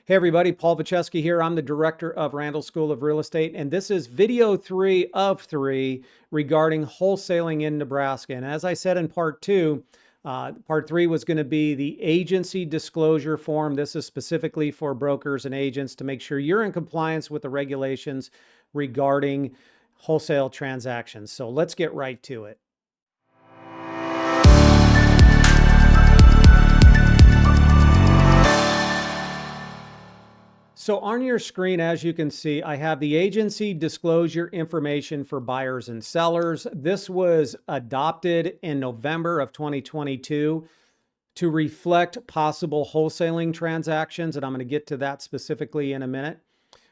Hey everybody, Paul Vojchehoske here. I'm the director of Randall School of Real Estate, and this is video 3 of 3 regarding wholesaling in Nebraska. And as I said in part 2, part 3 was going to be the agency disclosure form. This is specifically for brokers and agents to make sure you're in compliance with the regulations regarding wholesale transactions. So let's get right to it. So on your screen, as you can see, I have the agency disclosure information for buyers and sellers. This was adopted in November of 2022 to reflect possible wholesaling transactions, and I'm going to get to that specifically in a minute.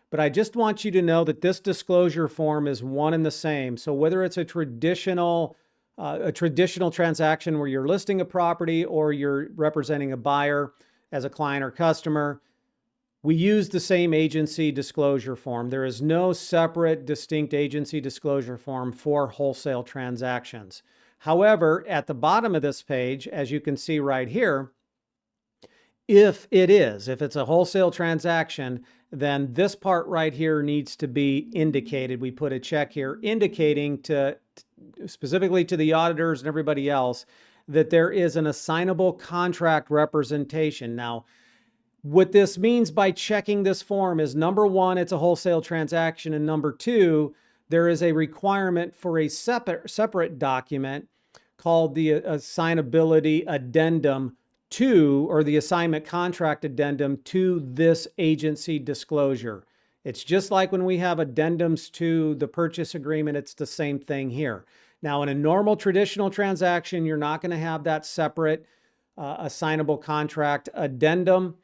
But I just want you to know that this disclosure form is one and the same. So whether it's a traditional transaction where you're listing a property or you're representing a buyer as a client or customer, we use the same agency disclosure form. There is no separate, distinct agency disclosure form for wholesale transactions. However, at the bottom of this page, as you can see right here, if it's a wholesale transaction, then this part right here needs to be indicated. We put a check here indicating specifically to the auditors and everybody else that there is an assignable contract representation. Now, what this means by checking this form is, number one, it's a wholesale transaction, and number two, there is a requirement for a separate document called the Assignability Addendum to, or the Assignment Contract Addendum to this agency disclosure. It's just like when we have addendums to the purchase agreement, it's the same thing here. Now, in a normal traditional transaction, you're not going to have that separate assignable contract addendum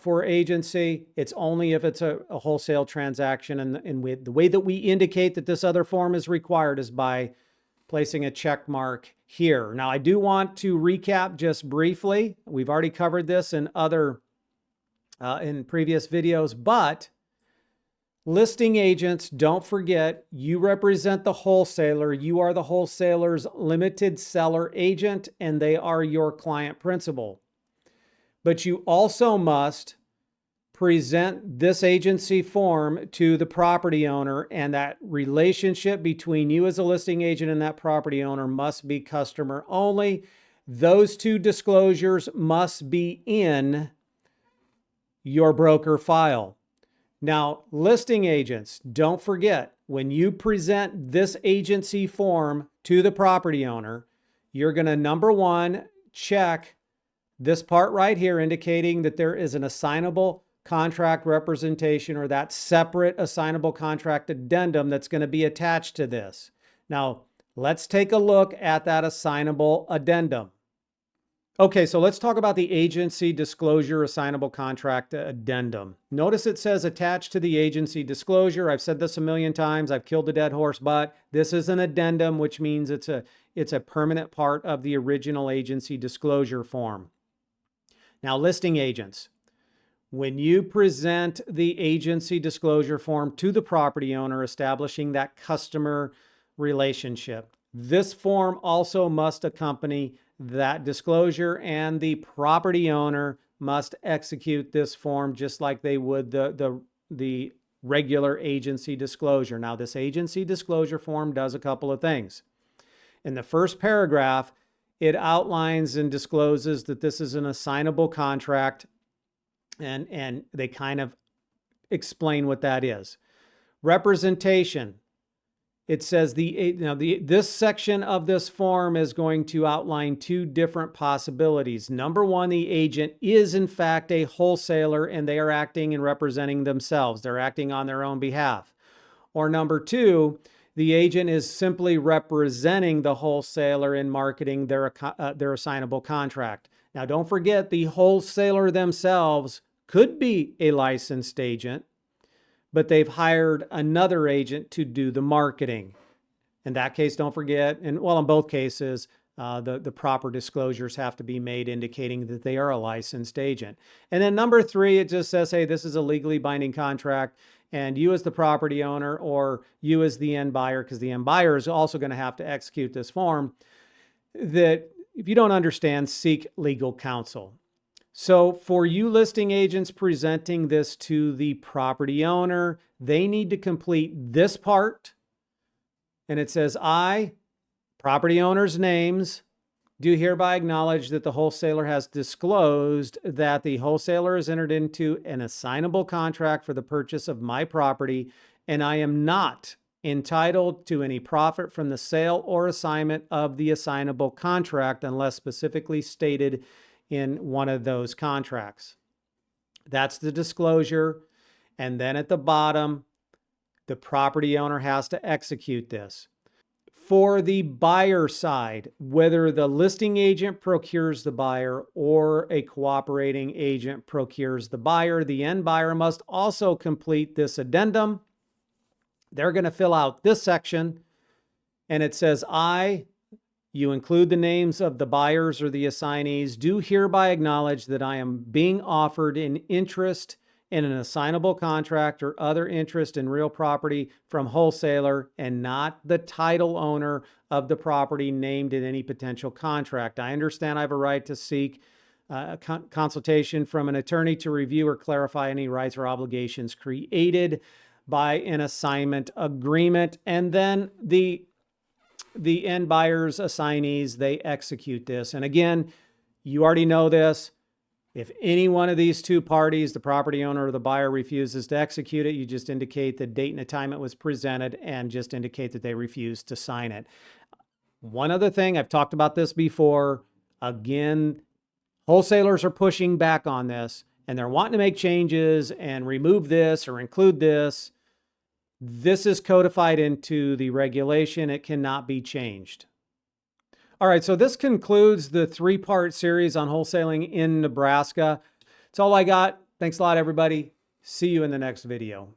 for agency. It's only if it's a wholesale transaction. And the way that we indicate that this other form is required is by placing a check mark here. Now, I do want to recap just briefly. We've already covered this in previous videos, but listing agents, don't forget, you represent the wholesaler. You are the wholesaler's limited seller agent, and they are your client principal. But you also must present this agency form to the property owner, and that relationship between you as a listing agent and that property owner must be customer only. Those two disclosures must be in your broker file. Now, listing agents, don't forget, when you present this agency form to the property owner, you're going to, number one, check this part right here indicating that there is an assignable contract representation, or that separate assignable contract addendum that's going to be attached to this. Now, let's take a look at that assignable addendum. Okay, so let's talk about the agency disclosure assignable contract addendum. Notice it says attached to the agency disclosure. I've said this a million times. I've killed a dead horse, but this is an addendum, which means it's a permanent part of the original agency disclosure form. Now, listing agents, when you present the agency disclosure form to the property owner establishing that customer relationship, this form also must accompany that disclosure, and the property owner must execute this form just like they would the regular agency disclosure. Now, this agency disclosure form does a couple of things. In the first paragraph, it outlines and discloses that this is an assignable contract, and they kind of explain what that is. Representation. It says this section of this form is going to outline two different possibilities. Number one, the agent is in fact a wholesaler and they are acting and representing themselves. They're acting on their own behalf. Or number two, the agent is simply representing the wholesaler in marketing their assignable contract. Now, don't forget, the wholesaler themselves could be a licensed agent, but they've hired another agent to do the marketing. In that case, don't forget, and well, in both cases, the proper disclosures have to be made indicating that they are a licensed agent. And then number three, it just says, hey, this is a legally binding contract, and you as the property owner, or you as the end buyer, because the end buyer is also going to have to execute this form, that if you don't understand, seek legal counsel. So for you listing agents presenting this to the property owner, they need to complete this part. And it says, I, property owner's names, do hereby acknowledge that the wholesaler has disclosed that the wholesaler has entered into an assignable contract for the purchase of my property, and I am not entitled to any profit from the sale or assignment of the assignable contract unless specifically stated in one of those contracts. That's the disclosure. And then at the bottom, the property owner has to execute this. For the buyer side, whether the listing agent procures the buyer or a cooperating agent procures the buyer, the end buyer must also complete this addendum. They're going to fill out this section, and it says, you include the names of the buyers or the assignees, do hereby acknowledge that I am being offered an interest in an assignable contract or other interest in real property from wholesaler and not the title owner of the property named in any potential contract. I understand I have a right to seek consultation from an attorney to review or clarify any rights or obligations created by an assignment agreement. And then the end buyers, assignees, they execute this. And again, you already know this. If any one of these two parties, the property owner or the buyer, refuses to execute it, you just indicate the date and the time it was presented and just indicate that they refuse to sign it. One other thing, I've talked about this before. Again, wholesalers are pushing back on this and they're wanting to make changes and remove this or include this. This is codified into the regulation. It cannot be changed. All right, so this concludes the 3-part series on wholesaling in Nebraska. That's all I got. Thanks a lot, everybody. See you in the next video.